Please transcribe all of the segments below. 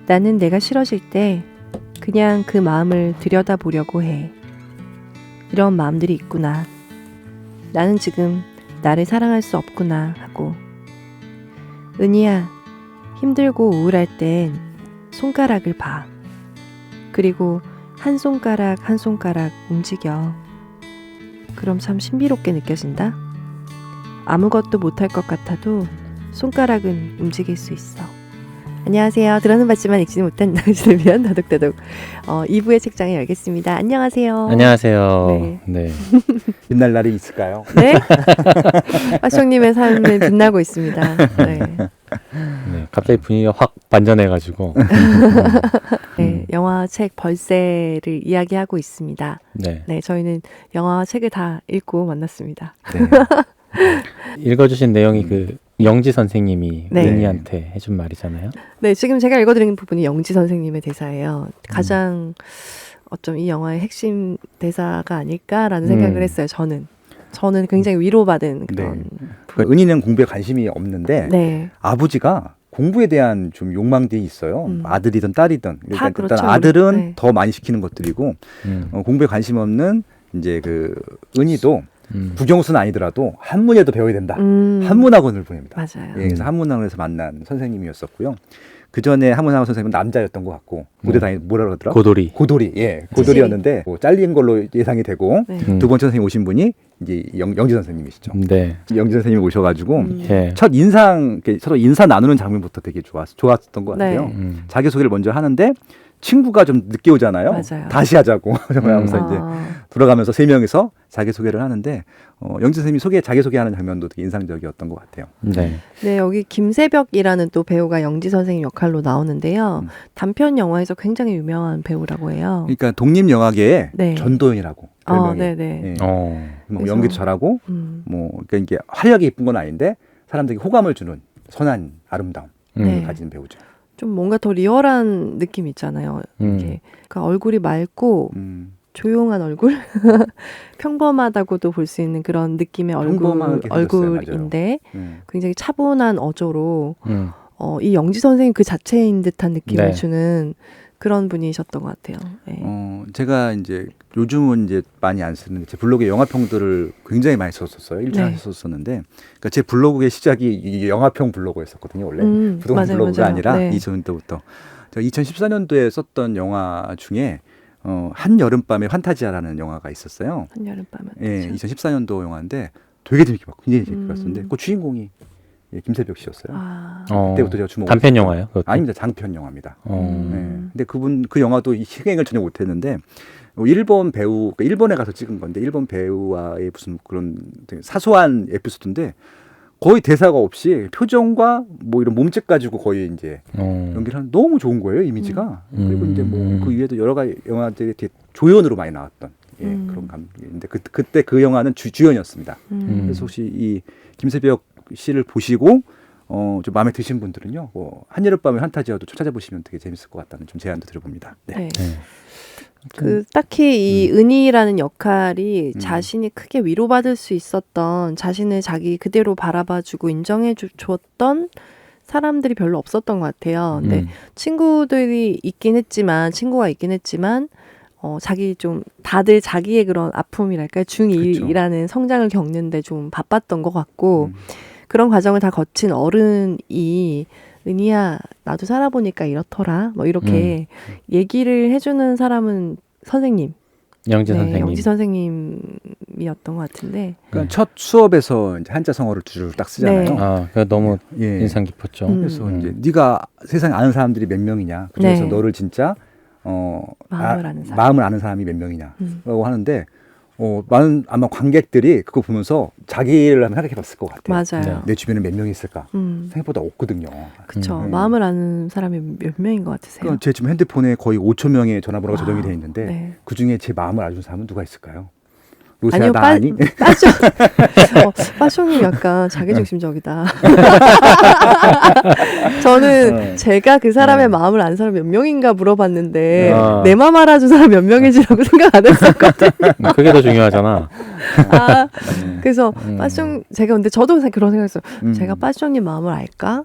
나는 내가 싫어질 때 그냥 그 마음을 들여다보려고 해. 이런 마음들이 있구나. 나는 지금 나를 사랑할 수 없구나 하고. 은희야, 힘들고 우울할 땐 손가락을 봐. 그리고 한 손가락 한 손가락 움직여. 그럼 참 신비롭게 느껴진다. 아무것도 못할 것 같아도 손가락은 움직일 수 있어. 안녕하세요. 들어는 봤지만 읽지는 못한 당신을 위한 다독다독 2부의 책장을 열겠습니다. 안녕하세요. 안녕하세요. 네. 네. 빛날 날이 있을까요? 네? 화성님의 삶은 빛나고 있습니다. 네. 네, 갑자기 분위기가 확 반전해가지고. 네, 영화 책 벌새를 이야기하고 있습니다. 네. 네, 저희는 영화와 책을 다 읽고 만났습니다. 네. 읽어주신 내용이 그 영지 선생님이 네. 은희한테 해준 말이잖아요. 네, 지금 제가 읽어드린 부분이 영지 선생님의 대사예요. 가장 어쩜 이 영화의 핵심 대사가 아닐까라는 생각을 했어요. 저는 굉장히 위로받은 그런. 그러니까 은희는 공부에 관심이 없는데 네. 아버지가 공부에 대한 좀 욕망들이 있어요. 아들이든 딸이든. 다 일단 그렇죠. 아들은 네. 더 많이 시키는 것들이고 공부에 관심 없는 이제 그 은희도 국영수는 아니더라도 한문에도 배워야 된다. 한문학원을 보냅니다. 맞아요. 예, 그래서 한문학원에서 만난 선생님이었었고요. 그 전에 한문학원 선생님은 남자였던 것 같고 고대 다니 뭐라 그러더라? 고돌이. 고돌이, 예, 고돌이었는데 뭐 잘린 걸로 예상이 되고 네. 두 번째 선생님 오신 분이 이제 영지 선생님이시죠. 네. 영지 선생님이 오셔가지고 예. 첫 인상 서로 인사 나누는 장면부터 되게 좋았던 것 같아요. 네. 자기 소개를 먼저 하는데 친구가 좀 늦게 오잖아요. 맞아요. 다시 하자고 하면서 이제 돌아가면서 세 명이서 자기 소개를 하는데 영지 선생님이 자기 소개하는 장면도 되게 인상적이었던 것 같아요. 네. 네, 여기 김세벽이라는 또 배우가 영지 선생님 역할로 나오는데요. 단편 영화에서 굉장히 유명한 배우라고 해요. 그러니까 독립 영화계의 네. 전도연이라고 별명이. 네네. 예. 어. 뭐 그래서- 연기도 잘하고 뭐 그러니까 이게 활력이 예쁜 건 아닌데 사람들에게 호감을 주는 선한 아름다움을 네. 가진 배우죠. 좀 뭔가 더 리얼한 느낌 있잖아요. 이렇게 그러니까 얼굴이 맑고 조용한 얼굴, 평범하다고도 볼 수 있는 그런 느낌의 평범하게 생겼어요. 얼굴인데 맞아요. 굉장히 차분한 어조로 음. 이 영지 선생님 그 자체인 듯한 느낌을 네. 주는 그런 분이셨던 것 같아요. 네. 제가 이제 요즘은 이제 많이 안 쓰는데 제 블로그에 영화평들을 굉장히 많이 썼었어요. 일주일에 네. 썼었는데 그러니까 제 블로그의 시작이 이게 영화평 블로그였었거든요. 원래 부동산 맞아요, 블로그가 맞아요. 아니라 네. 2000년도부터. 제가 2014년도에 썼던 영화 중에 한여름밤의 판타지아라는 영화가 있었어요. 한여름밤은. 예, 2014년도 영화인데 되게 재밌게 봤고 굉장히 재밌게 봤었는데 그 주인공이 김세벽 씨였어요. 그때부터 제가 주목을 단편 했었고. 영화예요? 그것도? 아닙니다. 장편 영화입니다. 어. 근데 그 영화도 이 흥행을 전혀 못했는데 일본 배우, 그러니까 일본에 가서 찍은 건데 일본 배우와의 무슨 그런 되게 사소한 에피소드인데 거의 대사가 없이 표정과 뭐 이런 몸짓 가지고 거의 이제 연기를 하는 너무 좋은 거예요 이미지가. 그리고 이제 뭐 그 이외에도 여러 가지 영화들이 되게 조연으로 많이 나왔던 그런 감독인데 그때 그 영화는 주연이었습니다. 그래서 혹시 이 김세벽 씨를 보시고 좀 마음에 드신 분들은요, 한여름밤의 판타지아도 찾아보시면 되게 재밌을 것 같다는 좀 제안도 드려봅니다. 네. 네. 네. 그 딱히 이 은희라는 역할이 자신이 크게 위로받을 수 있었던 자신을 자기 그대로 바라봐주고 인정해 줬던 사람들이 별로 없었던 것 같아요. 근데 친구가 있긴 했지만 자기 좀 다들 자기의 그런 아픔이랄까요, 중2라는 성장을 겪는데 좀 바빴던 것 같고 그런 과정을 다 거친 어른이 은희야 나도 살아보니까 이렇더라 뭐 이렇게 얘기를 해주는 사람은 선생님 영지 선생님. 영지 선생님이었던 것 같은데 그러니까 첫 수업에서 이제 한자 성어를 두 줄 딱 쓰잖아요. 네. 아, 그거 너무 예. 인상 깊었죠. 그래서 이제 네가 세상에 아는 사람들이 몇 명이냐, 그중에서 네. 너를 진짜 마음을 아는 사람이 몇 명이냐라고 하는데 아마 관객들이 그거 보면서 자기를 한번 생각해봤을 것 같아요. 맞아요. 내 주변에 몇 명이 있을까? 생각보다 없거든요. 그쵸. 마음을 아는 사람이 몇 명인 것 같으세요? 그러니까 제 지금 핸드폰에 거의 5천 명의 전화번호가 와, 저장이 되어 있는데 네. 그 중에 제 마음을 알아주는 사람은 누가 있을까요? 노세야 아니요, 나 아니? 빠쇼. 빠쇼님 약간 자기중심적이다. 저는 제가 그 사람의 마음을 안 사람 몇 명인가 물어봤는데 내 마음 알아준 사람 몇 명인지라고 생각 안 했었거든. 그게 더 중요하잖아. 아, 그래서 빠쇼 제가 근데 저도 그런 생각했어요. 제가 빠쇼님 마음을 알까?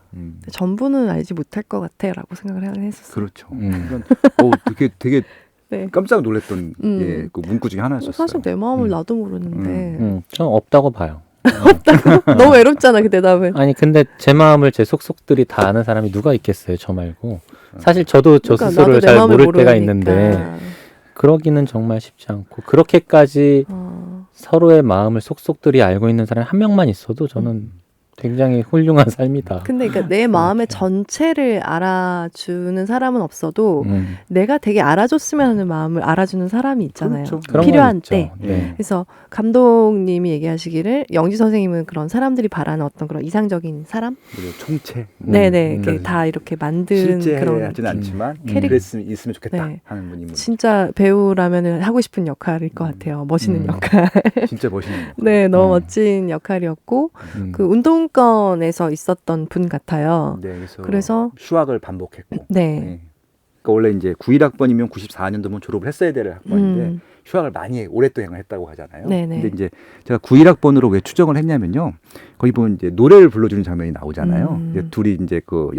전부는 알지 못할 것 같아라고 생각을 하긴 했었어요. 그렇죠. 되게 네. 깜짝 놀랐던 예, 그 문구 중에 하나였었어요. 사실 내 마음을 나도 모르는데 전 없다고 봐요. 너무 외롭잖아 그 대답은. 아니 근데 제 마음을 제 속속들이 다 아는 사람이 누가 있겠어요, 저 말고. 사실 저도 저 그러니까 스스로를 나도 내 잘 마음을 모를 때가 모르니까. 있는데 그러기는 정말 쉽지 않고 그렇게까지 서로의 마음을 속속들이 알고 있는 사람이 한 명만 있어도 저는 굉장히 훌륭한 삶이다. 근데 그러니까 내 마음의 전체를 알아주는 사람은 없어도 내가 되게 알아줬으면 하는 마음을 알아주는 사람이 있잖아요. 그렇죠. 그런 건 필요한 있죠. 때. 네. 그래서 감독님이 얘기하시기를 영지 선생님은 그런 사람들이 바라는 어떤 그런 이상적인 사람? 그리고 총체. 네네. 이렇게 다 이렇게 만든 실제 그런 하진 않지만 캐릭- 그랬으면 있으면 좋겠다 네. 하는 분이 진짜 배우라면 하고 싶은 역할일 것 같아요. 멋있는 역할. 진짜 멋있는 거. 네, 너무 멋진 역할이었고 그 운동권에서 있었던 분 같아요. 네, 그래서 휴학을 반복했고. 네. 네. 그러니까 원래 이제 91학번이면 94년도면 졸업을 했어야 될 학번인데 휴학을 많이 오랫동안 했다고 하잖아요. 네네. 근데 이제 제가 91학번으로 왜 추정을 했냐면요. 거기 보면 이제 노래를 불러주는 장면이 나오잖아요. 이제 둘이 이제 그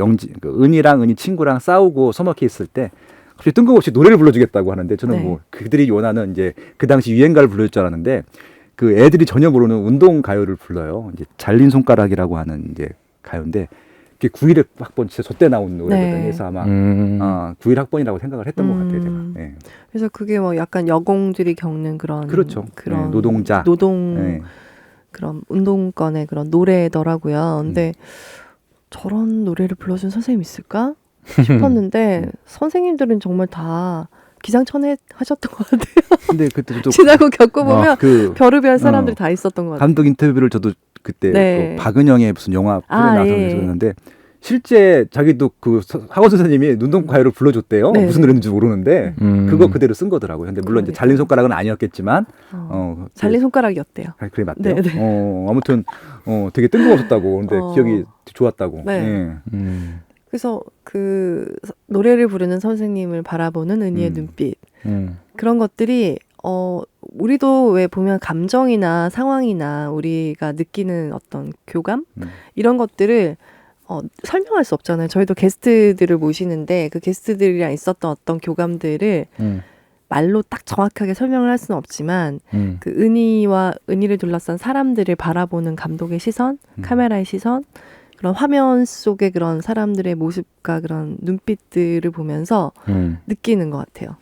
은이랑 은이 친구랑 싸우고 서먹해 있을 때 갑자기 뜬금없이 노래를 불러주겠다고 하는데 저는 네. 뭐 그들이 원하는 이제 그 당시 유행가를 불러줄 줄 알았는데 그 애들이 전혀 모르는 운동 가요를 불러요. 이제 잘린 손가락이라고 하는 이제 가요인데 그게 91학번 진짜 저때 나온 노래거든요. 네. 그래서 아마 91학번이라고 생각을 했던 것 같아요, 제가. 네. 그래서 그게 뭐 약간 여공들이 겪는 그런 그렇죠. 그런 네, 노동자. 노동 그런 운동권의 그런 노래더라고요. 근데 저런 노래를 불러준 선생님 있을까 싶었는데 선생님들은 정말 다 기상천외 하셨던 것 같아요. 근데 그때 또 지나고 겪어보면 그 별의별 사람들이 다 있었던 것 같아요. 감독 인터뷰를 저도 그때 네. 그 박은영의 무슨 영화 프로에 나와서 예. 그랬는데 실제 자기도 그 학원 선생님이 운동 가요를 불러줬대요. 네. 무슨 노래인지 모르는데 그거 그대로 쓴 거더라고요. 근데 물론 이제 그러니까요. 잘린 손가락은 아니었겠지만 잘린 손가락이었대요. 그래 맞대요. 네, 네. 아무튼 되게 뜬금없었다고. 근데 기억이 좋았다고. 네. 예. 그래서 그 노래를 부르는 선생님을 바라보는 은희의 눈빛 그런 것들이 우리도 왜 보면 감정이나 상황이나 우리가 느끼는 어떤 교감 이런 것들을 설명할 수 없잖아요. 저희도 게스트들을 모시는데 그 게스트들이랑 있었던 어떤 교감들을 말로 딱 정확하게 설명을 할 수는 없지만 그 은희와 은희를 둘러싼 사람들을 바라보는 감독의 시선, 카메라의 시선, 그런 화면 속의 그런 사람들의 모습과 그런 눈빛들을 보면서 느끼는 것 같아요.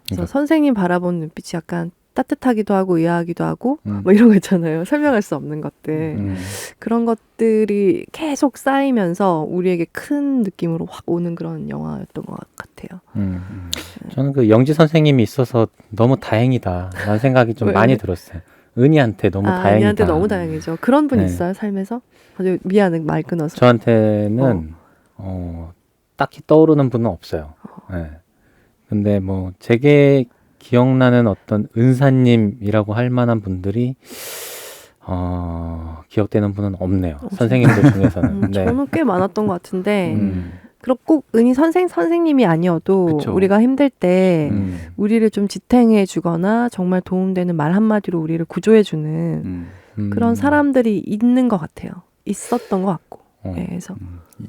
그래서 선생님 바라보는 눈빛이 약간 따뜻하기도 하고 의아하기도 하고 뭐 이런 거 있잖아요. 설명할 수 없는 것들. 그런 것들이 계속 쌓이면서 우리에게 큰 느낌으로 확 오는 그런 영화였던 것 같아요. 저는 그 영지 선생님이 있어서 너무 다행이다 라는 생각이 좀 왜? 많이 들었어요. 은희한테 너무 다행이다. 은희한테 너무 다행이죠. 그런 분 있어요, 삶에서? 아주 미안해, 말 끊어서. 저한테는 딱히 떠오르는 분은 없어요. 네. 근데 뭐 제게 기억나는 어떤 은사님이라고 할 만한 분들이 기억되는 분은 없네요. 선생님들 중에서는. 네. 저는 꽤 많았던 것 같은데 그리고 꼭 은희 선생님이 아니어도 그쵸. 우리가 힘들 때 우리를 좀 지탱해 주거나 정말 도움되는 말 한마디로 우리를 구조해 주는 그런 사람들이 있는 것 같아요. 있었던 것 같고. 네, 그래서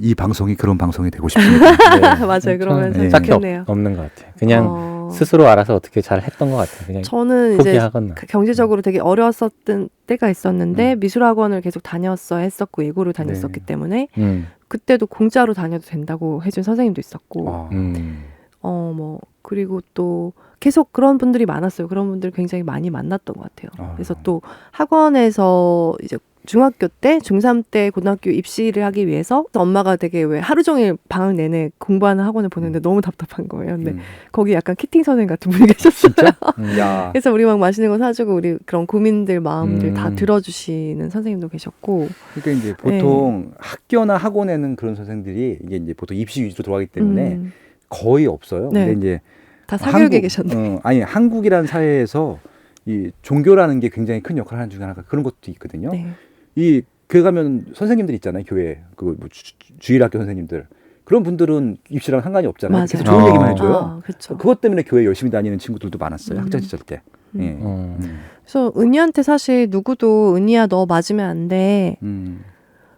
이 방송이 그런 방송이 되고 싶습니다. 네. 맞아요. 그러면서 네. 딱히 좋겠네요. 없는 것 같아요. 그냥 스스로 알아서 어떻게 잘 했던 것 같아요. 그냥 저는 이제 포기하거나. 경제적으로 되게 어려웠었던 때가 있었는데 미술학원을 계속 다녔어야 했었고 예고를 다녔었기 네. 때문에 음. 그때도 공짜로 다녀도 된다고 해준 선생님도 있었고 음. 뭐 그리고 또 계속 그런 분들이 많았어요. 그런 분들 굉장히 많이 만났던 것 같아요. 그래서 또 학원에서 이제 중학교 때, 중3 때 고등학교 입시를 하기 위해서 엄마가 되게 왜 하루 종일 방학 내내 공부하는 학원을 보냈는데 너무 답답한 거예요. 근데 거기 약간 키팅 선생님 같은 분이 계셨어요. 야. 그래서 우리 막 맛있는 거 사주고 우리 그런 고민들 마음들 다 들어주시는 선생님도 계셨고. 그러니까 이제 보통 학교나 학원에는 그런 선생들이 이제 보통 입시 위주로 들어가기 때문에 거의 없어요. 네. 근데 이제 다 사교육에 계셨네. 아니 한국이란 사회에서 이 종교라는 게 굉장히 큰 역할을 하는 중에 하나가 그런 것도 있거든요. 네. 이 교회 가면 선생님들 있잖아요. 교회 그 뭐 주일학교 선생님들 그런 분들은 입시랑 상관이 없잖아요. 맞아요. 계속 좋은 얘기만 해줘요. 아, 그렇죠. 그것 때문에 교회 열심히 다니는 친구들도 많았어요. 학창 시절 때. 음. 예. 그래서 은희한테 사실 누구도 은희야 너 맞으면 안 돼.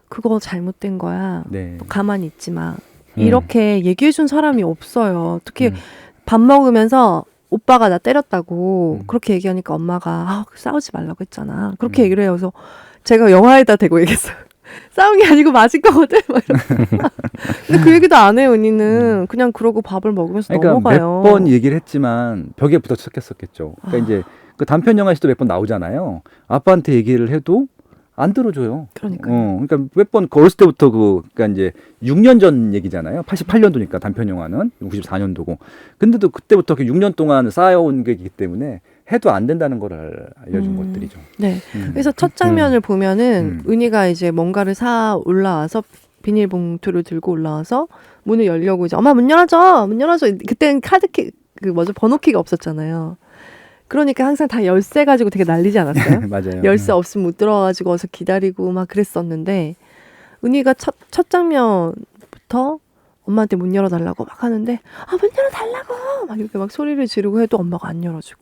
그거 잘못된 거야. 네. 가만히 있지 마. 이렇게 얘기해준 사람이 없어요. 특히 밥 먹으면서 오빠가 나 때렸다고 그렇게 얘기하니까 엄마가 싸우지 말라고 했잖아. 그렇게 얘기를 해요. 그래서 제가 영화에다 대고 얘기했어요. 싸운 게 아니고 맞은 거거든. 막 이러면서. 근데 그 얘기도 안 해요. 은희는 그냥 그러고 밥을 먹으면서 그러니까 넘어가요. 몇 번 얘기를 했지만 벽에 부딪혔겠었겠죠. 그러니까 이제 그 단편 영화에서도 몇 번 나오잖아요. 아빠한테 얘기를 해도 안 들어줘요. 그러니까요. 그러니까 몇 번 어렸을 때부터 그러니까 이제 6년 전 얘기잖아요. 88년도니까 단편 영화는 94년도고. 근데도 그때부터 6년 동안 쌓아온 게이기 때문에 해도 안 된다는 걸 알려준 것들이죠. 네. 그래서 첫 장면을 보면은 은희가 이제 뭔가를 사 올라와서 비닐봉투를 들고 올라와서 문을 열려고 이제 엄마 문 열어줘, 문 열어줘. 그때는 카드키 번호키가 없었잖아요. 그러니까 항상 다 열쇠 가지고 되게 난리지 않았어요? 맞아요. 열쇠 없으면 못 들어가지고 어서 기다리고 막 그랬었는데 은희가 첫 장면부터 엄마한테 문 열어달라고 막 하는데 문 열어달라고 막 이렇게 막 소리를 지르고 해도 엄마가 안 열어주고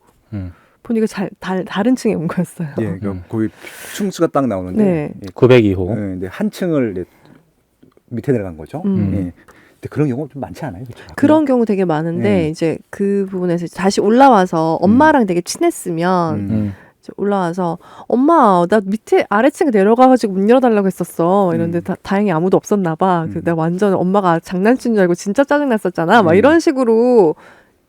보니까 다른 층에 온 거였어요. 예, 거기 층수가 딱 나오는데 네. 902호. 예, 근데 한 층을 밑에 내려간 거죠. 예. 근데 그런 경우 좀 많지 않아요? 그렇죠? 그런 경우 되게 많은데 이제 그 부분에서 다시 올라와서 엄마랑 되게 친했으면 이제 올라와서 엄마 나 밑에 아래층에 내려가가지고 문 열어달라고 했었어 이런데 다행히 아무도 없었나 봐. 내가 완전 엄마가 장난친 줄 알고 진짜 짜증났었잖아 막 이런 식으로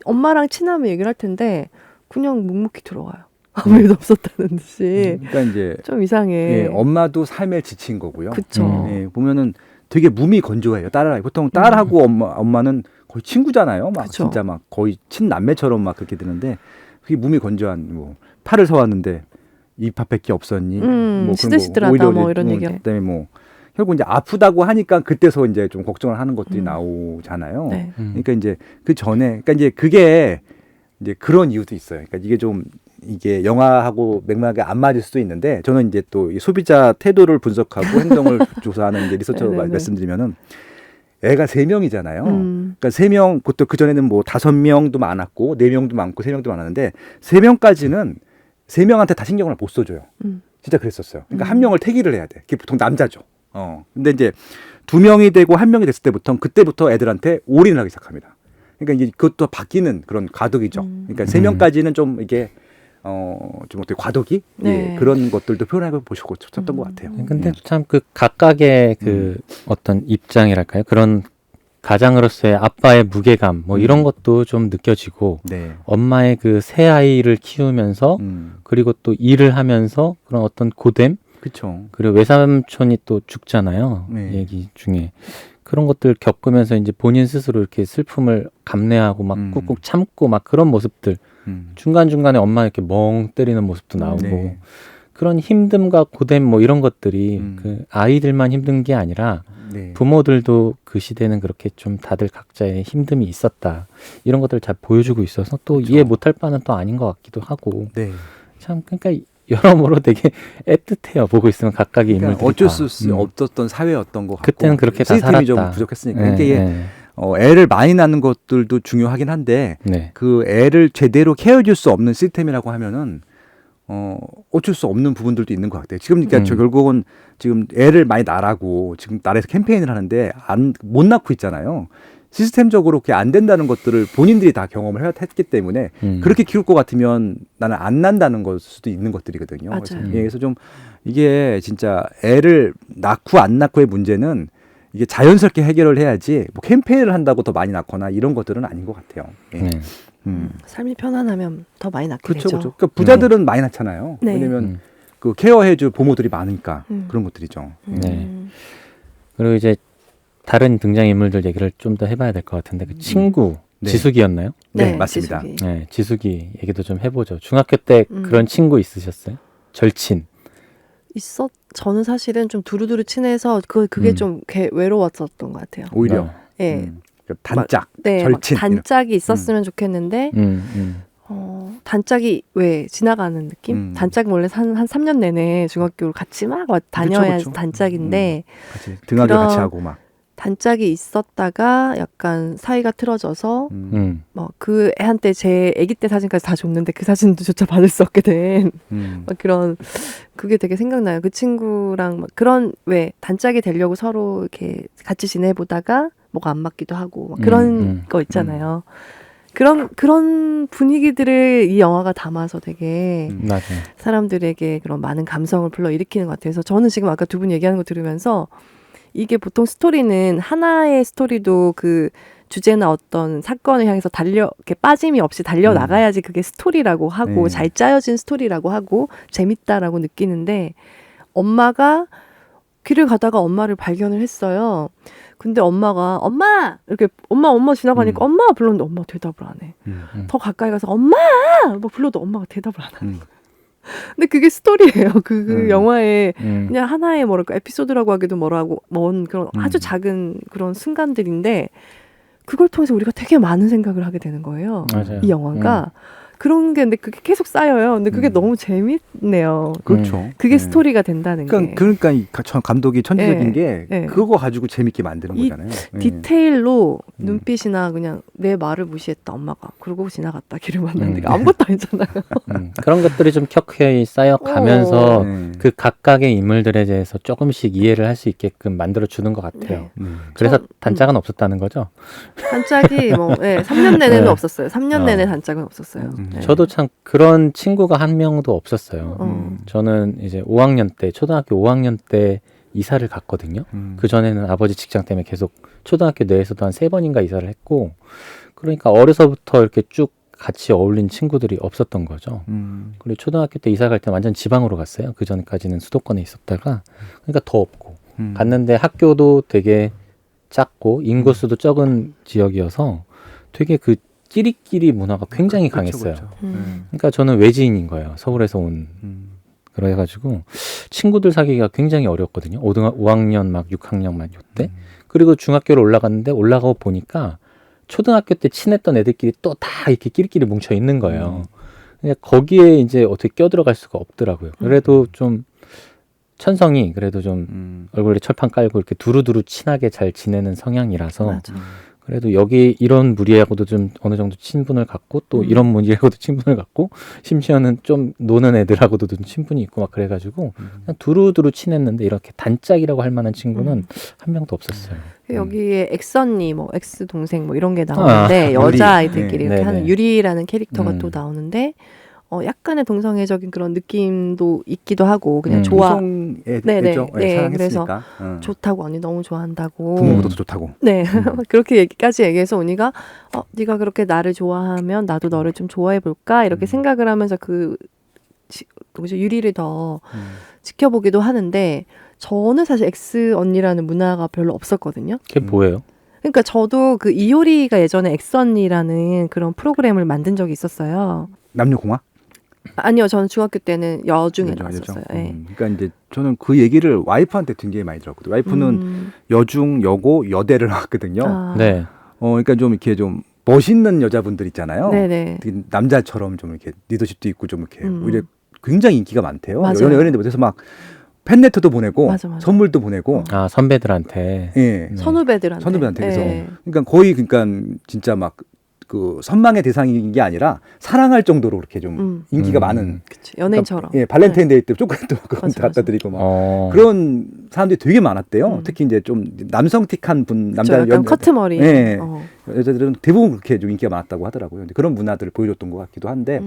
엄마랑 친하면 얘기를 할 텐데 그냥 묵묵히 들어가요. 아무 일도 없었다는 듯이. 그러니까 이제 좀 이상해. 예, 엄마도 삶에 지친 거고요. 그쵸. 예, 보면은 되게 몸이 건조해요. 딸하고 보통 딸하고 엄마는 거의 친구잖아요. 막 그쵸. 진짜 막 거의 친남매처럼 막 그렇게 되는데 그게 몸이 건조한 뭐 팔을 서왔는데 입 앞밖에 없었니? 뭐 시들시들하다 뭐 이런 얘기. 때문에 뭐 결국 이제 아프다고 하니까 그때서 이제 좀 걱정을 하는 것들이 나오잖아요. 네. 그러니까 이제 그 전에 그러니까 이제 그게 이제 그런 이유도 있어요. 그러니까 이게 좀 이게 영화하고 맥락이 안 맞을 수도 있는데 저는 이제 또 이 소비자 태도를 분석하고 행동을 조사하는 이제 리서처로 말씀드리면은 애가 3명이잖아요. 그러니까 3명, 그것도 그전에는 뭐 5명도 많았고 4명도 많고 3명도 많았는데 3명까지는 3명한테 다 신경을 못 써줘요. 진짜 그랬었어요. 그러니까 한 명을 태기를 해야 돼. 그게 보통 남자죠. 근데 이제 2명이 되고 1명이 됐을 때부터 그때부터 애들한테 올인을 하기 시작합니다. 그러니까 이제 그것도 바뀌는 그런 과도기죠. 그러니까 3명까지는 좀 이게 좀 어떻게 과도기 네. 예, 그런 것들도 표현해 보시고 쳤던 것 같아요. 근데 참 그 각각의 그 어떤 입장이랄까요? 그런 가장으로서의 아빠의 무게감 뭐 이런 것도 좀 느껴지고 네. 엄마의 그 새 아이를 키우면서 그리고 또 일을 하면서 그런 어떤 고됨 그렇죠. 그리고 외삼촌이 또 죽잖아요. 네. 얘기 중에 그런 것들 겪으면서 이제 본인 스스로 이렇게 슬픔을 감내하고 막 꾹꾹 참고 막 그런 모습들 중간중간에 엄마 이렇게 멍 때리는 모습도 나오고 네. 그런 힘듦과 고됨 뭐 이런 것들이 그 아이들만 힘든 게 아니라 네. 부모들도 그 시대는 그렇게 좀 다들 각자의 힘듦이 있었다 이런 것들을 잘 보여주고 있어서 또 그렇죠. 이해 못할 바는 또 아닌 것 같기도 하고 네. 참 그러니까 여러모로 되게 애틋해요 보고 있으면 각각의 그러니까 인물들이 어쩔 다. 수 없었던 사회였던 것 같고 그때는 그렇게 다 시스템이 좀 살았다. 부족했으니까 네, 이게 네. 애를 많이 낳는 것들도 중요하긴 한데 네. 그 애를 제대로 케어해줄 수 없는 시스템이라고 하면은 어쩔 수 없는 부분들도 있는 것 같아요. 지금 그러니까 저 결국은 지금 애를 많이 낳으라고 지금 나라에서 캠페인을 하는데 못 낳고 있잖아요. 시스템적으로 그게 안 된다는 것들을 본인들이 다 경험을 했기 때문에 그렇게 키울 것 같으면 나는 안 난다는 걸 수도 있는 것들이거든요. 맞아요. 그래서 좀 이게 진짜 애를 낳고 안 낳고의 문제는 이게 자연스럽게 해결을 해야지 뭐 캠페인을 한다고 더 많이 낳거나 이런 것들은 아닌 것 같아요. 예. 네. 삶이 편안하면 더 많이 낳게 그렇죠, 되죠. 그렇죠. 그러니까 부자들은 많이 낳잖아요. 네. 왜냐면 그 케어해줄 부모들이 많으니까 그런 것들이죠. 네. 그리고 이제 다른 등장인물들 얘기를 좀 더 해봐야 될 것 같은데 그 친구 네. 지숙이였나요? 네, 맞습니다. 지숙이. 네, 지숙이 얘기도 좀 해보죠. 중학교 때 그런 친구 있으셨어요? 절친. 저는 사실은 좀 두루두루 친해서 그게 좀 외로웠었던 것 같아요. 오히려 예. 그러니까 단짝, 네, 절친. 단짝이 있었으면 좋겠는데 단짝이 왜 지나가는 느낌? 단짝은 원래 한 3년 내내 중학교를 같이 막 다녀야 그쵸. 단짝인데 같이 등하교 그런- 같이 하고 막. 단짝이 있었다가 약간 사이가 틀어져서 뭐 그 애한테 제 아기 때 사진까지 다 줬는데 그 사진조차 받을 수 없게 된 막 그런 그게 되게 생각나요. 그 친구랑 막 그런 왜 단짝이 되려고 서로 이렇게 같이 지내보다가 뭐가 안 맞기도 하고 막 그런 거 있잖아요. 그런 분위기들을 이 영화가 담아서 되게 맞아요. 사람들에게 그런 많은 감성을 불러일으키는 것 같아서 저는 지금 아까 두 분 얘기하는 거 들으면서 이게 보통 스토리는 하나의 스토리도 그 주제나 어떤 사건을 향해서 이렇게 빠짐이 없이 달려 나가야지 그게 스토리라고 하고 네. 잘 짜여진 스토리라고 하고 재밌다라고 느끼는데 엄마가 길을 가다가 엄마를 발견을 했어요. 근데 엄마가 엄마 이렇게 엄마 지나가니까 엄마 불렀는데 엄마가 대답을 안 해. 더 가까이 가서 엄마 막 불러도 엄마가 대답을 안 하는 거야. 근데 그게 스토리예요. 그 영화의 그냥 하나의 뭐랄까 에피소드라고 하기도 뭐라고 먼 그런 아주 작은 그런 순간들인데 그걸 통해서 우리가 되게 많은 생각을 하게 되는 거예요. 맞아요. 이 영화가 그런 게 근데 그게 계속 쌓여요. 근데 그게 너무 재밌네요. 그렇죠. 그게 네. 스토리가 된다는 게. 그러니까 이 감독이 천재적인 네. 게 네. 그거 가지고 재밌게 만드는 이 거잖아요. 네. 디테일로 눈빛이나 그냥 내 말을 무시했다 엄마가 그러고 지나갔다 길을 만났는데 아무것도 아니잖아요. 그런 것들이 좀 켜켜이 쌓여가면서 네. 그 각각의 인물들에 대해서 조금씩 이해를 할 수 있게끔 만들어주는 것 같아요. 그래서 단짝은 없었다는 거죠. 단짝이 뭐 3년 내내는 네. 없었어요. 3년 내내 단짝은 없었어요. 네. 저도 참 그런 친구가 한 명도 없었어요. 저는 이제 5학년 때, 초등학교 5학년 때 이사를 갔거든요. 그 전에는 아버지 직장 때문에 계속 초등학교 내에서도 한 3번인가 이사를 했고, 그러니까 어려서부터 이렇게 쭉 같이 어울린 친구들이 없었던 거죠. 그리고 초등학교 때 이사 갈 때 완전 지방으로 갔어요. 그 전까지는 수도권에 있었다가, 그러니까 더 없고, 갔는데 학교도 되게 작고 인구수도 적은 지역이어서 되게 그 끼리끼리 문화가 굉장히 강했어요. 그러니까 저는 외지인인 거예요. 서울에서 온. 그래가지고 친구들 사귀기가 굉장히 어렵거든요. 5학년 막 6학년 막 요때. 그리고 중학교를 올라갔는데 올라가고 보니까 초등학교 때 친했던 애들끼리 또 다 이렇게 끼리끼리 뭉쳐 있는 거예요. 그냥 거기에 이제 어떻게 껴들어갈 수가 없더라고요. 그래도 좀 천성이 그래도 좀 얼굴에 철판 깔고 이렇게 두루두루 친하게 잘 지내는 성향이라서 맞아. 그래도 여기 이런 무리하고도 좀 어느 정도 친분을 갖고 또 이런 무리하고도 친분을 갖고 심지어는 좀 노는 애들하고도 좀 친분이 있고 막 그래가지고 그냥 두루두루 친했는데 이렇게 단짝이라고 할 만한 친구는 한 명도 없었어요. 여기에 엑언니, 뭐 엑스 동생 뭐 이런 게 나오는데 여자 아이들끼리 네. 이렇게 하는 네네. 유리라는 캐릭터가 또 나오는데 약간의 동성애적인 그런 느낌도 있기도 하고 그냥 좋아. 네네. 네네. 죠 네, 사랑했으니까. 좋다고 언니 너무 좋아한다고. 부모보다도 좋다고. 네. 그렇게 얘기까지 얘기해서 언니가 네가 그렇게 나를 좋아하면 나도 너를 좀 좋아해 볼까 이렇게 생각을 하면서 유리를 더 지켜보기도 하는데 저는 사실 엑스 언니라는 문화가 별로 없었거든요. 그게 뭐예요? 그러니까 저도 그 이효리가 예전에 엑스 언니라는 그런 프로그램을 만든 적이 있었어요. 남녀공학? 아니요, 저는 중학교 때는 여중에 나왔었어요. 네. 그러니까 이제 저는 그 얘기를 와이프한테 굉장히 많이 들었거든요. 와이프는 여중, 여고, 여대를 나왔거든요. 아. 네. 그러니까 좀 이렇게 좀 멋있는 여자분들 있잖아요. 네네. 되게 남자처럼 좀 이렇게 리더십도 있고 좀 이렇게 오히려 굉장히 인기가 많대요. 맞아요. 연예인들 못해서 막 팬레터도 보내고 맞아. 선물도 보내고. 아 선배들한테. 예. 선후배들한테. 그래서 네. 그러니까 거의 그러니까 진짜 막 그 선망의 대상인 게 아니라 사랑할 정도로 그렇게 좀 인기가 많은. 그쵸, 연예인처럼. 그러니까, 예, 발렌타인데이 때 초콜릿도 그런 맞아, 갖다 맞아. 드리고 막 그런 사람들이 되게 많았대요. 특히 이제 좀 남성틱한 남자 약간 커트머리. 예. 여자들은 대부분 그렇게 좀 인기가 많았다고 하더라고요. 근데 그런 문화들을 보여줬던 것 같기도 한데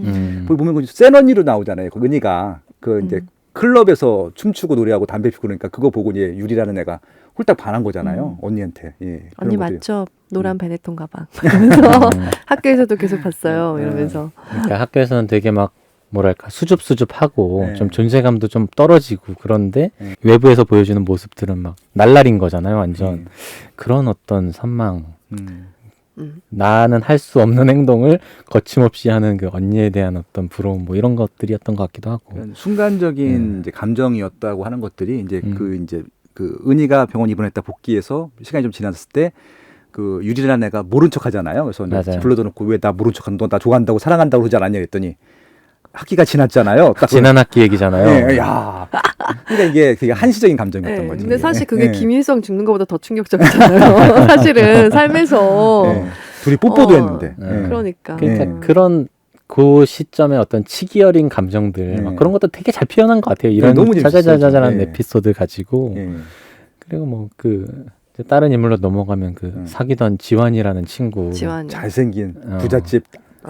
거기 보면 그 센 언니로 나오잖아요. 그 은희가 그 이제 클럽에서 춤추고 노래하고 담배 피고 그러니까 그거 보고 이제 유리라는 애가 홀딱 반한 거잖아요. 언니한테. 예. 언니 그런 것도 맞죠? 노란 베네톤 가방. 그래서 학교에서도 계속 봤어요. 이러면서. 그러니까 학교에서는 되게 막 뭐랄까 수줍수줍하고 네. 좀 존재감도 좀 떨어지고 그런데 외부에서 보여주는 모습들은 막 날라린 거잖아요. 완전 그런 어떤 선망. 나는 할 수 없는 행동을 거침없이 하는 그 언니에 대한 어떤 부러움 뭐 이런 것들이었던 것 같기도 하고. 순간적인 이제 감정이었다고 하는 것들이 이제 그 은희가 병원 입원했다 복귀해서 시간이 좀 지났을 때 그 유리라는 애가 모른 척 하잖아요. 그래서 맞아요. 불러다 놓고 왜 나 모른 척 하는 너 나 좋아한다고 사랑한다고 그러지 않았냐 그랬더니 학기가 지났잖아요. 딱 지난 학기 얘기잖아요. 예, 야. 그러니까 이게 되게 한시적인 감정이었던 네, 거죠. 근데 이게. 사실 그게 예. 김일성 죽는 것보다 더 충격적이잖아요. 사실은 삶에서. 예. 둘이 뽀뽀도 어, 했는데. 예. 그러니까. 그러니까 예. 그런 그 시점에 어떤 치기 어린 감정들 막 그런 것도 되게 잘 표현한 것 같아요. 이런 너무 재밌었어요, 자자자자한 예. 에피소드 가지고 예. 그리고 뭐 그 다른 인물로 넘어가면 그 사귀던 지환이라는 친구 지환이. 잘생긴 어. 부잣집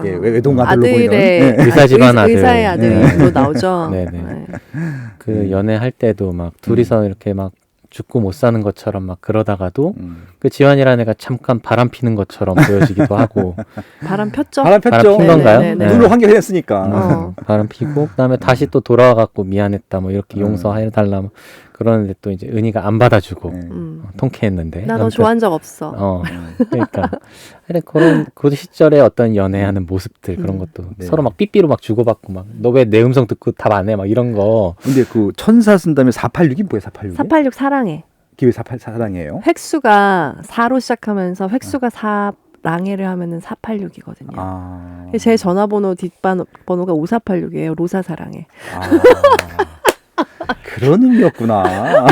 예, 어. 외동 아들로 아들의 보이는 예. 의사 집안 아들. 의사의 아들로 나오죠. 네네. 네. 그 연애할 때도 막 둘이서 이렇게 막 죽고 못 사는 것처럼 막 그러다가도 그 지환이라는 애가 잠깐 바람 피는 것처럼 보여지기도 하고 바람 폈죠. 바람 폈죠. 바람 핀 건가요? 네네네. 네. 눈으로 환기했으니까. 어. 바람 피고 그다음에 다시 또 돌아와갖고 미안했다 뭐 이렇게 음. 용서해달라 뭐 그러는데 또 이제 은희가 안 받아주고 예. 통쾌했는데 나 너 아무튼 좋아한 적 없어. 그러니까 하여튼 그런 그 시절에 어떤 연애하는 모습들 그런 것도 네. 서로 막 삐삐로 막 주고받고 막 너 왜 내 음성 듣고 답 안 해 막 이런 거 근데 그 천사 쓴 다음에 486이 뭐예요? 486이? 486 사랑해. 기회 48 사랑이에요. 획수가 4로 시작하면서 획수가 4 랑해를 하면은 486이거든요. 아. 제 전화번호 뒷번호가 5486이에요. 로사 사랑해. 아. 그런 의미였구나.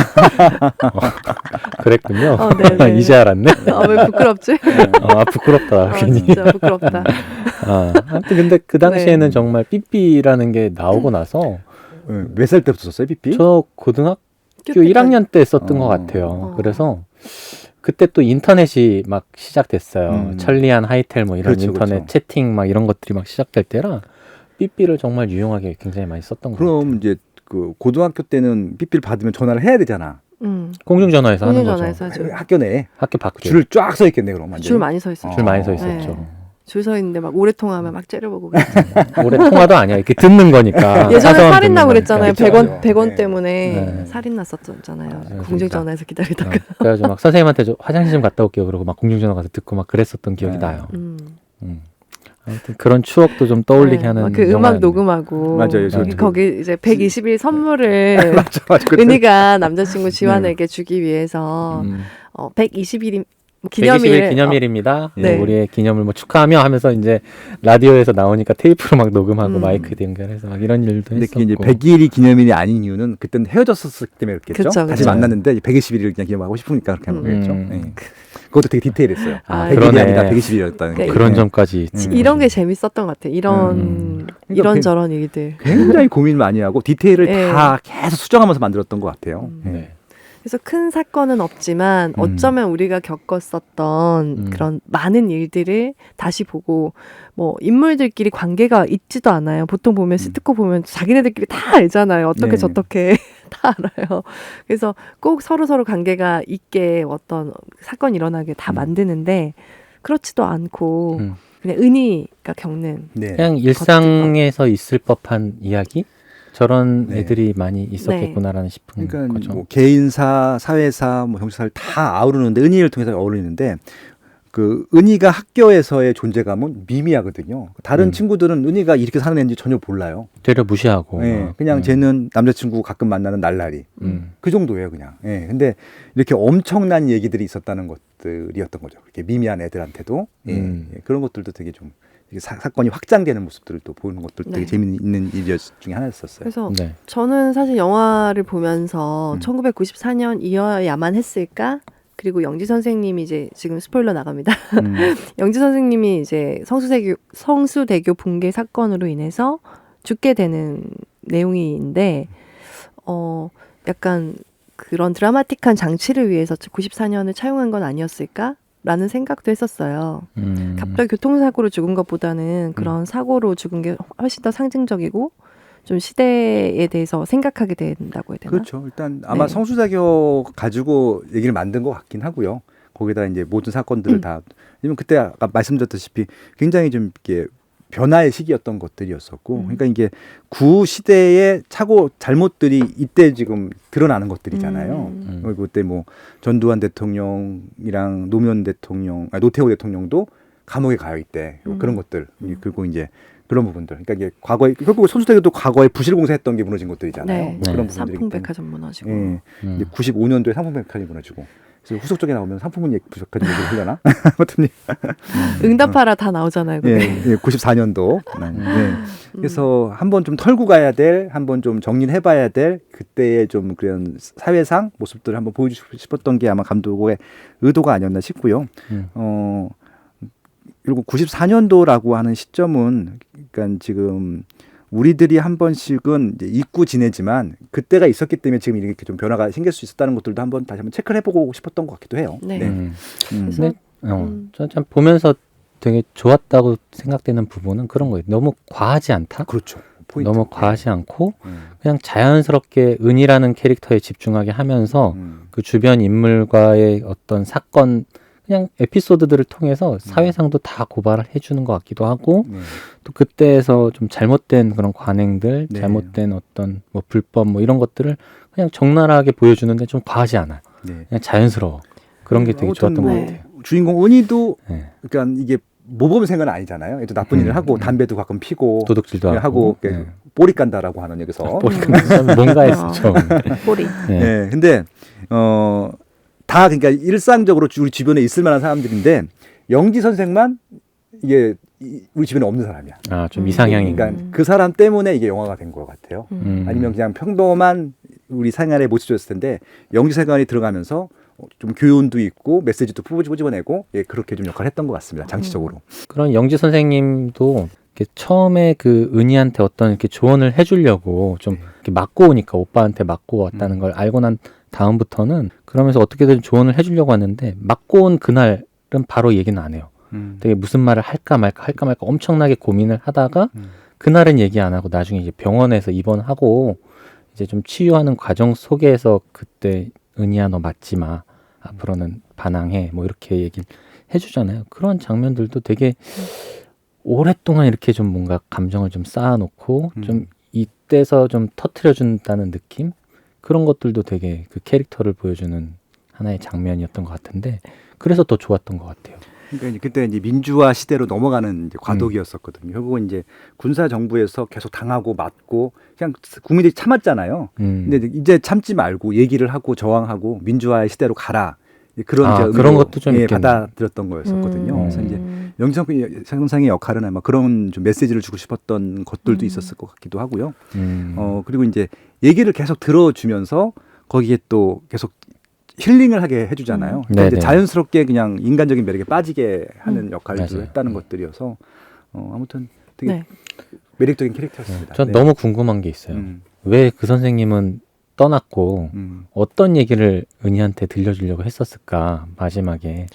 그랬군요. 네네. 이제 알았네. 왜 부끄럽지? 부끄럽다. 괜히. 진짜 부끄럽다. 아무튼 근데 그 당시에는 네. 정말 삐삐라는 게 나오고 나서 몇 살 때부터 썼어요, 삐삐? 저 고등학교 1학년 때 썼던 것 같아요. 그래서 그때 또 인터넷이 막 시작됐어요. 천리안 하이텔 뭐 이런 그렇죠, 인터넷 그렇죠. 채팅 막 이런 것들이 막 시작될 때라 삐삐를 정말 유용하게 굉장히 많이 썼던 것 같아요. 그럼 이제 그 고등학교 때는 삐삐를 받으면 전화를 해야 되잖아. 공중전화에서 하는 공중전화에서 거죠. 하죠. 학교 내에 학교 밖에 줄을 쫙 서 있겠네 그럼. 완전히. 줄 많이 서 있어요. 줄 많이 서 어. 있었죠. 네. 줄 서 있는데 막 오래 통화하면 막 째려보고 오래 통화도 아니야. 이렇게 듣는 거니까. 예전에 사서만 살인 나고 듣는 거니까. 그랬잖아요. 그렇죠. 100원 맞아요. 100원 네. 때문에 네. 살인 났었잖아요. 그러니까. 공중전화에서 기다리다가. 그래가지고 막 선생님한테 저 화장실 좀 갔다 올게요. 그러고 막 공중전화 가서 듣고 막 그랬었던 기억이 네. 나요. 아무튼 그런 추억도 좀 떠올리게 네, 하는 그 음악 영화였네요. 맞아요. 녹음하고 네. 거기 이제 120일 선물을 맞아. 은희가 남자친구 지환에게 주기 위해서 120일이 120일 기념일입니다. 네. 우리의 기념을 뭐 축하하며 하면서 이제 라디오에서 나오니까 테이프로 막 녹음하고 음. 마이크 연결해서 막 이런 일도 근데 했었고. 그게 이제 100일이 기념일이 아닌 이유는 그때는 헤어졌었기 때문에 그렇겠죠. 그쵸, 다시 그쵸. 만났는데 120일을 그냥 기념하고 싶으니까 그렇게 하는 거겠죠. 음. 그것도 되게 디테일했어요. 아, 100일이 그러네. 아니라 120일이었다는 게. 그런 점까지 이런 게 재밌었던 것 같아요. 이런 그러니까 저런 일들. 굉장히 고민 많이 하고 디테일을 네. 다 계속 수정하면서 만들었던 것 같아요. 네. 그래서 큰 사건은 없지만 어쩌면 우리가 겪었었던 그런 많은 일들을 다시 보고 뭐 인물들끼리 관계가 있지도 않아요. 보통 보면 시트콤 보면 자기네들끼리 다 알잖아요. 어떻게 네. 저떻게 다 알아요. 그래서 꼭 서로 관계가 있게 어떤 사건이 일어나게 다 만드는데 그렇지도 않고 그냥 은희가 겪는 네. 그냥 일상에서 있을 법한 이야기? 저런 네. 애들이 많이 있었겠구나라는 싶은 그러니까 거죠. 뭐 개인사, 사회사, 뭐 정치사를 다 아우르는데 은희를 통해서 어울리는데 그 은희가 학교에서의 존재감은 미미하거든요. 다른 친구들은 은희가 이렇게 사는 애인지 전혀 몰라요. 되려 무시하고. 네, 그냥 쟤는 남자친구 가끔 만나는 날라리. 그 정도예요, 그냥. 예. 근데 이렇게 엄청난 얘기들이 있었다는 것들이었던 거죠. 이렇게 미미한 애들한테도 예, 그런 것들도 되게 좀 사건이 확장되는 모습들을 또 보는 것도 되게 네. 재미있는 일 중에 하나였었어요. 그래서 네. 저는 사실 영화를 보면서 1994년이어야만 했을까? 그리고 영지 선생님이 이제 지금 스포일러 나갑니다. 영지 선생님이 이제 성수대교 붕괴 사건으로 인해서 죽게 되는 내용인데 약간 그런 드라마틱한 장치를 위해서 94년을 차용한 건 아니었을까? 라는 생각도 했었어요. 갑자기 교통사고로 죽은 것보다는 그런 사고로 죽은 게 훨씬 더 상징적이고 좀 시대에 대해서 생각하게 된다고 해야 되나? 그렇죠. 일단 아마 네. 성수대교 가지고 얘기를 만든 것 같긴 하고요. 거기다 이제 모든 사건들을 다. 왜냐면 그때 아까 말씀드렸다시피 굉장히 좀 이렇게 변화의 시기였던 것들이었었고, 그러니까 이게 구 시대의 착오 잘못들이 이때 지금 드러나는 것들이잖아요. 그때 뭐 전두환 대통령이랑 노무현 대통령, 노태우 대통령도 감옥에 가요 이때 그런 것들 그리고 이제 그런 부분들. 그러니까 이게 과거에 결국 성수대교도 과거에 부실공사했던 게 무너진 것들이잖아요. 네. 뭐 그런 부분들이. 삼풍백화점 무너지고. 예. 이제 95년도에 삼풍백화점이 무너지고. 그래서 후속 쪽에 나오면 상품은 부족한 얘기를 하려나? 아무튼 응답하라 다 나오잖아요. 예, 그게. 예, 94년도. 그래서 한번 좀 털고 가야 될, 한번 좀 정리를 해봐야 될 그때의 좀 그런 사회상 모습들을 한번 보여주고 싶었던 게 아마 감독의 의도가 아니었나 싶고요. 그리고 94년도라고 하는 시점은 그러니까 지금 우리들이 한 번씩은 이제 잊고 지내지만 그때가 있었기 때문에 지금 이렇게 좀 변화가 생길 수 있었다는 것들도 한번 다시 한번 체크를 해보고 싶었던 것 같기도 해요. 네. 근데 전 보면서 되게 좋았다고 생각되는 부분은 그런 거예요. 너무 과하지 않다. 그렇죠. 포인트. 너무 과하지 않고 그냥 자연스럽게 은이라는 캐릭터에 집중하게 하면서 그 주변 인물과의 어떤 사건 그냥 에피소드들을 통해서 사회상도 다 고발을 해주는 것 같기도 하고 또 그때에서 좀 잘못된 그런 관행들, 네. 잘못된 어떤 뭐 불법 뭐 이런 것들을 그냥 적나라하게 보여주는데 좀 과하지 않아요. 네. 그냥 자연스러워. 그런 게 되게 아무튼 좋았던 것 뭐 같아요. 주인공 은희도 네. 그러니까 이게 모범생은 아니잖아요. 또 나쁜 일을 하고 담배도 가끔 피고 도둑질도 하고 네. 꼬리 깐다라고 하는 여기서. 뭔가 했었죠. 꼬리. 네. 네. 근데 다 그러니까 일상적으로 우리 주변에 있을 만한 사람들인데 영지 선생만 이게 우리 주변에 없는 사람이야. 아, 좀 이상형인. 그러니까 그 사람 때문에 이게 영화가 된 것 같아요. 아니면 그냥 평범한 우리 생활의 모습이었을 텐데 영지 세관이 들어가면서 좀 교훈도 있고 메시지도 푸집어내고 예, 그렇게 좀 역할을 했던 것 같습니다. 장치적으로. 그런 영지 선생님도 이렇게 처음에 그 은희한테 어떤 이렇게 조언을 해주려고 좀 이렇게 맞고 오니까 오빠한테 맞고 왔다는 걸 알고 난 다음부터는 그러면서 어떻게든 조언을 해주려고 하는데 맞고 온 그날은 바로 얘기는 안 해요. 되게 무슨 말을 할까 말까 엄청나게 고민을 하다가 그날은 얘기 안 하고 나중에 이제 병원에서 입원하고 이제 좀 치유하는 과정 속에서 그때 은희야 너 맞지 마. 앞으로는 반항해. 뭐 이렇게 얘기를 해주잖아요. 그런 장면들도 되게 오랫동안 이렇게 좀 뭔가 감정을 좀 쌓아놓고 좀 이때서 좀 터트려준다는 느낌? 그런 것들도 되게 그 캐릭터를 보여주는 하나의 장면이었던 것 같은데 그래서 더 좋았던 것 같아요. 그러니까 이제 그때 이제 민주화 시대로 넘어가는 이제 과도기였었거든요. 결국은 이제 군사 정부에서 계속 당하고 맞고 그냥 국민들이 참았잖아요. 근데 이제 참지 말고 얘기를 하고 저항하고 민주화의 시대로 가라. 그런 이제 그런 것도 좀 있겠네요. 받아들였던 거였었거든요. 그래서 이제 영지 선생의 역할은 아마 그런 좀 메시지를 주고 싶었던 것들도 있었을 것 같기도 하고요. 그리고 이제 얘기를 계속 들어주면서 거기에 또 계속 힐링을 하게 해주잖아요. 그러니까 이제 자연스럽게 그냥 인간적인 매력에 빠지게 하는 역할도 맞아요. 했다는 것들이어서 아무튼 되게 매력적인 캐릭터였습니다. 전 너무 궁금한 게 있어요. 왜 그 선생님은 떠났고 어떤 얘기를 은희한테 들려주려고 했었을까 마지막에.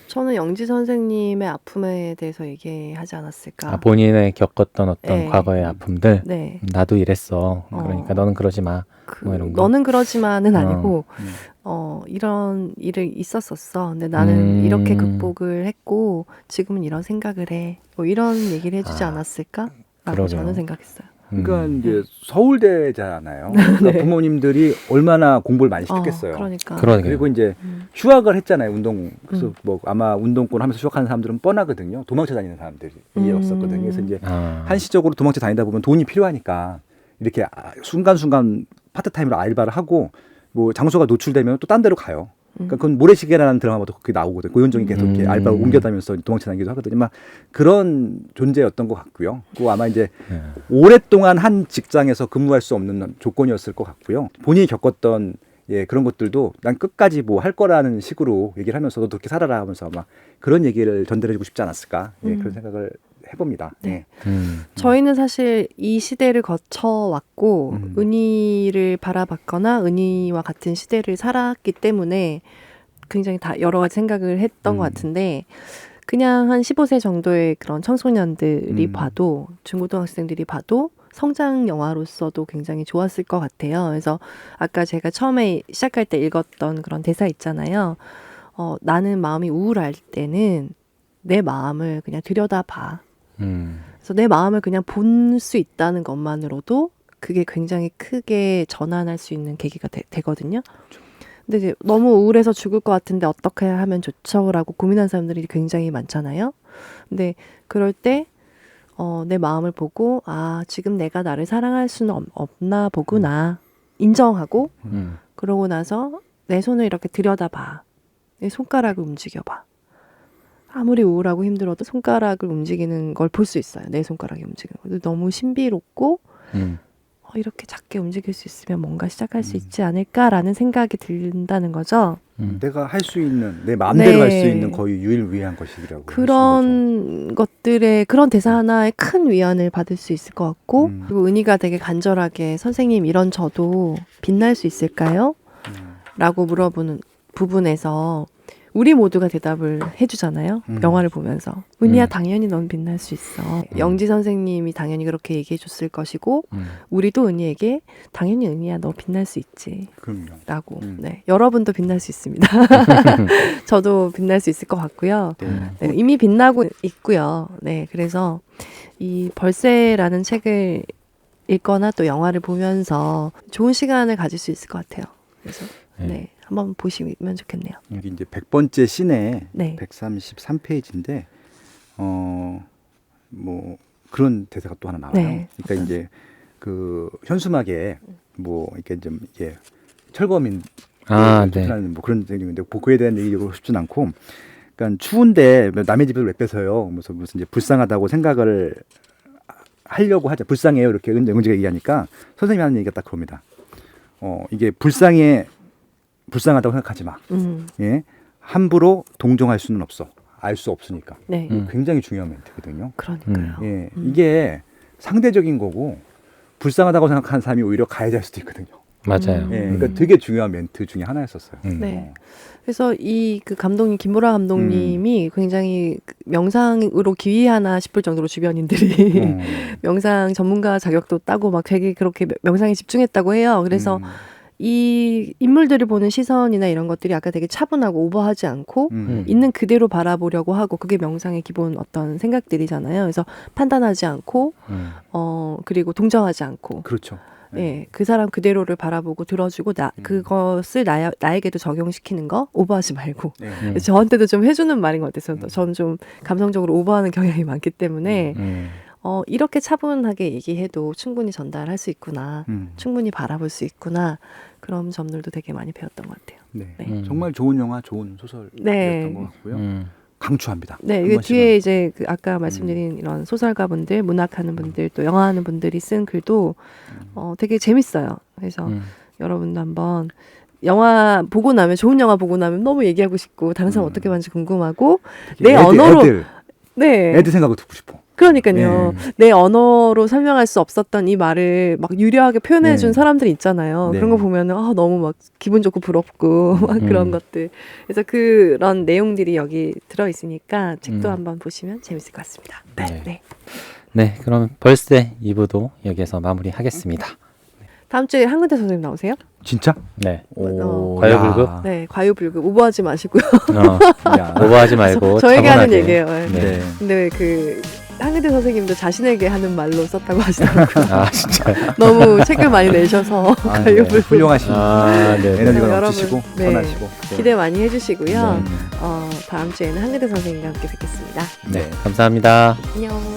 저는 영지 선생님의 아픔에 대해서 얘기하지 않았을까. 본인의 겪었던 어떤 네. 과거의 아픔들. 네. 나도 이랬어. 그러니까 너는 그러지 마. 뭐 이런 거. 너는 그러지만은 아니고 이런 일이 있었었어. 근데 나는 이렇게 극복을 했고 지금은 이런 생각을 해. 뭐 이런 얘기를 해주지 않았을까? 라고 저는 생각했어요. 그러니까 이제 서울대잖아요. 그러니까 부모님들이 얼마나 공부를 많이 시켰겠어요. 그러니까. 그리고 이제 휴학을 했잖아요. 운동. 그래서 뭐 아마 운동권 하면서 휴학하는 사람들은 뻔하거든요. 도망쳐 다니는 사람들이었었거든요. 그래서 이제 한시적으로 도망쳐 다니다 보면 돈이 필요하니까 이렇게 순간순간 파트타임으로 알바를 하고 뭐 장소가 노출되면 또 딴 데로 가요. 그러니까 그건 모래시계라는 드라마도 그게 나오거든요. 고현정이 계속 이렇게 알바를 옮겨다니면서 도망쳐 다니기도 하거든요. 막 그런 존재였던 것 같고요. 그리고 아마 이제 오랫동안 한 직장에서 근무할 수 없는 조건이었을 것 같고요. 본인이 겪었던 그런 것들도 난 끝까지 뭐 할 거라는 식으로 얘기를 하면서 너도 그렇게 살아라 하면서 아마 그런 얘기를 전달해주고 싶지 않았을까 그런 생각을 해봅니다. 네. 저희는 사실 이 시대를 거쳐왔고 은희를 바라봤거나 은희와 같은 시대를 살았기 때문에 굉장히 다 여러 가지 생각을 했던 것 같은데 그냥 한 15세 정도의 그런 청소년들이 봐도 중고등학생들이 봐도 성장 영화로서도 굉장히 좋았을 것 같아요. 그래서 아까 제가 처음에 시작할 때 읽었던 그런 대사 있잖아요. 나는 마음이 우울할 때는 내 마음을 그냥 들여다봐. 그래서 내 마음을 그냥 본 수 있다는 것만으로도 그게 굉장히 크게 전환할 수 있는 계기가 되거든요. 근데 이제 너무 우울해서 죽을 것 같은데 어떻게 하면 좋죠? 라고 고민하는 사람들이 굉장히 많잖아요. 근데 그럴 때 내 마음을 보고 지금 내가 나를 사랑할 수는 없나 보구나 인정하고 그러고 나서 내 손을 이렇게 들여다봐. 내 손가락을 움직여봐. 아무리 우울하고 힘들어도 손가락을 움직이는 걸 볼 수 있어요. 내 손가락이 움직이는 거. 너무 신비롭고 이렇게 작게 움직일 수 있으면 뭔가 시작할 수 있지 않을까라는 생각이 든다는 거죠. 내가 할 수 있는 내 마음대로 네. 할 수 있는 거의 유일무이한 것이라고 그런 것들의 그런 대사 하나에 큰 위안을 받을 수 있을 것 같고 그리고 은희가 되게 간절하게 선생님 이런 저도 빛날 수 있을까요? 라고 물어보는 부분에서 우리 모두가 대답을 해주잖아요. 영화를 보면서. 은희야 당연히 넌 빛날 수 있어. 영지 선생님이 당연히 그렇게 얘기해 줬을 것이고 우리도 은희에게 당연히 은희야 너 빛날 수 있지. 그럼요. 라고. 네, 여러분도 빛날 수 있습니다. 저도 빛날 수 있을 것 같고요. 네, 이미 빛나고 있고요. 네, 그래서 이 벌새라는 책을 읽거나 또 영화를 보면서 좋은 시간을 가질 수 있을 것 같아요. 그래서 네, 한번 보시면 좋겠네요. 여기 이제 100번째 씬에 네. 133페이지인데 뭐 그런 대사가 또 하나 나와요. 네. 그러니까 이제 그 현수막에 뭐 이렇게 좀 이게 철거민 네. 뭐 그런 얘기인데 그에 대한 얘기하고 싶진 않고, 그러니까 추운데 남의 집을 왜 뺏어요? 무슨 이제 불쌍하다고 생각을 하려고 하자. 불쌍해요 이렇게 은지가 얘기하니까 선생님이 하는 얘기가 딱 그겁니다. 이게 불쌍하다고 생각하지 마. 예, 함부로 동정할 수는 없어. 알 수 없으니까. 네. 굉장히 중요한 멘트거든요. 그러니까요. 예, 이게 상대적인 거고 불쌍하다고 생각하는 사람이 오히려 가해자일 수도 있거든요. 맞아요. 예, 그러니까 되게 중요한 멘트 중에 하나였었어요. 네. 그래서 이 그 감독님 김보라 감독님이 굉장히 명상으로 기이하나 싶을 정도로 주변인들이 명상 전문가 자격도 따고 막 되게 그렇게 명상에 집중했다고 해요. 그래서 이 인물들을 보는 시선이나 이런 것들이 아까 되게 차분하고 오버하지 않고 있는 그대로 바라보려고 하고 그게 명상의 기본 어떤 생각들이잖아요. 그래서 판단하지 않고 그리고 동정하지 않고 그렇죠. 예, 그 사람 그대로를 바라보고 들어주고 그것을 나에게도 적용시키는 거 오버하지 말고 저한테도 좀 해주는 말인 것 같아서 저는 좀 감성적으로 오버하는 경향이 많기 때문에 이렇게 차분하게 얘기해도 충분히 전달할 수 있구나, 충분히 바라볼 수 있구나, 그런 점들도 되게 많이 배웠던 것 같아요. 네. 네. 정말 좋은 영화, 좋은 소설이었던 네. 것 같고요. 강추합니다. 네, 이게 뒤에 이제 그 아까 말씀드린 이런 소설가분들, 문학하는 분들, 또 영화하는 분들이 쓴 글도 되게 재밌어요. 그래서 여러분도 한번 영화 보고 나면 좋은 영화 보고 나면 너무 얘기하고 싶고 다른 사람 어떻게 봤는지 궁금하고 내 언어로 애들 생각을 듣고 싶어. 그러니까요. 내 언어로 설명할 수 없었던 이 말을 막 유려하게 표현해 준 사람들이 있잖아요. 그런 거 보면은 너무 막 기분 좋고 부럽고 막 그런 것들. 그래서 그런 내용들이 여기 들어 있으니까 책도 한번 보시면 재밌을 것 같습니다. 네, 그럼 벌새 2부도 여기에서 마무리하겠습니다. 다음 주에 한근태 선생님 나오세요? 진짜? 네. 오, 과유불급? 야. 네, 과유불급 오버하지 마시고요. 오버하지 말고 저에게 하는 차분하게. 얘기예요. 네. 근데 그 한근태 선생님도 자신에게 하는 말로 썼다고 하시더라고요. 아, 진짜. 너무 책을 많이 내셔서 과유불급 훌륭하신 네. 에너지가 여러분, 넘치시고 네. 선하시고 기대 많이 해주시고요. 네. 다음 주에는 한근태 선생님과 함께 뵙겠습니다. 네, 감사합니다. 안녕.